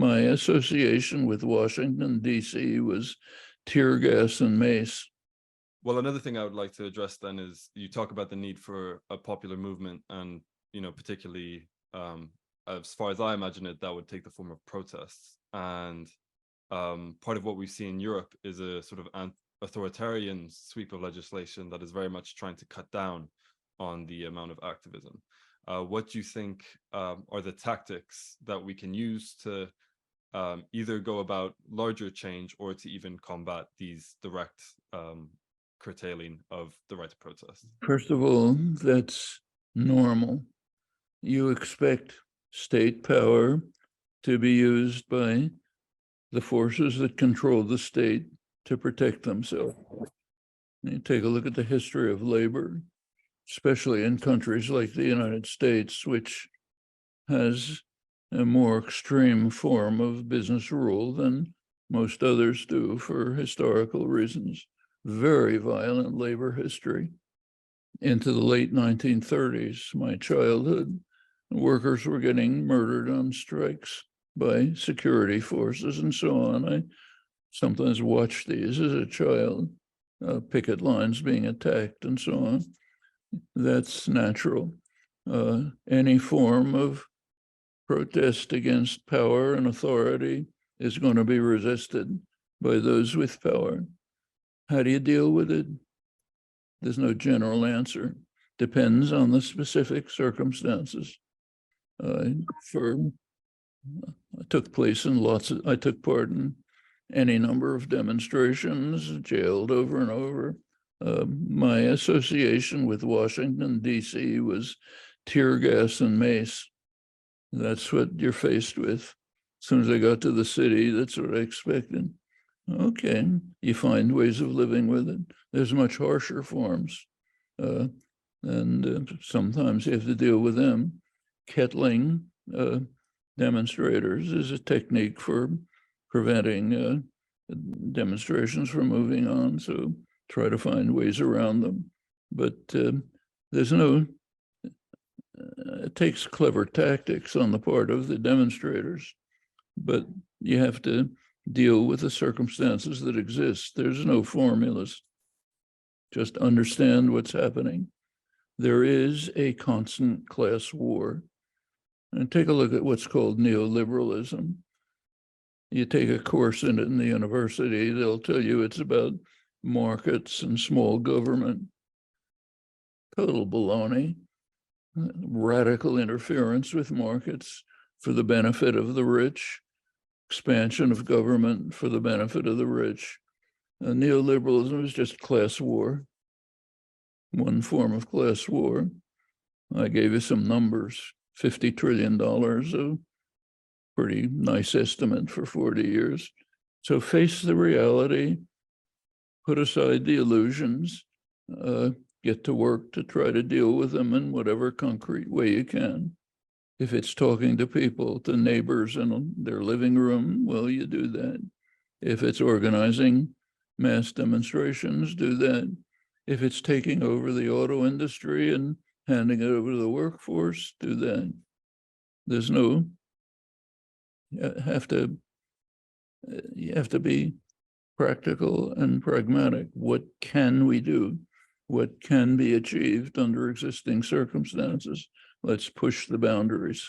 My association with Washington, D.C. was tear gas and mace. Well, another thing I would like to address then is you talk about the need for a popular movement, and particularly as far as I imagine it, that would take the form of protests. And part of what we see in Europe is a sort of authoritarian sweep of legislation that is very much trying to cut down on the amount of activism. What do you think are the tactics that we can use to either go about larger change or to even combat these direct curtailing of the right to protest? First of all, that's normal. You expect state power to be used by the forces that control the state to protect themselves. You take a look at the history of labor, especially in countries like the United States, which has a more extreme form of business rule than most others do for historical reasons. Very violent labor history. Into the late 1930s, my childhood, workers were getting murdered on strikes by security forces and so on. I sometimes watched these as a child, picket lines being attacked and so on. That's natural. Any form of protest against power and authority is going to be resisted by those with power. How do you deal with it? There's no general answer. Depends on the specific circumstances. I took part in any number of demonstrations, jailed over and over. My association with Washington, D.C. was tear gas and mace. That's what you're faced with. As soon as I got to the city, that's what I expected. Okay, you find ways of living with it. There's much harsher forms, and sometimes you have to deal with them. Kettling demonstrators is a technique for preventing demonstrations from moving on, so try to find ways around them. But there's no, it takes clever tactics on the part of the demonstrators, but you have to deal with the circumstances that exist. There's no formulas. Just understand what's happening. There is a constant class war. And take a look at what's called neoliberalism. You take a course in it in the university, they'll tell you it's about markets and small government. Total baloney. Radical interference with markets for the benefit of the rich, expansion of government for the benefit of the rich. Neoliberalism is just class war, one form of class war. I gave you some numbers, $50 trillion, a pretty nice estimate for 40 years. So face the reality, put aside the illusions, get to work to try to deal with them in whatever concrete way you can. If it's talking to people, to neighbors in their living room, well, you do that. If it's organizing mass demonstrations, do that. If it's taking over the auto industry and handing it over to the workforce, do that. There's no, you have to be practical and pragmatic. What can we do? What can be achieved under existing circumstances? Let's push the boundaries.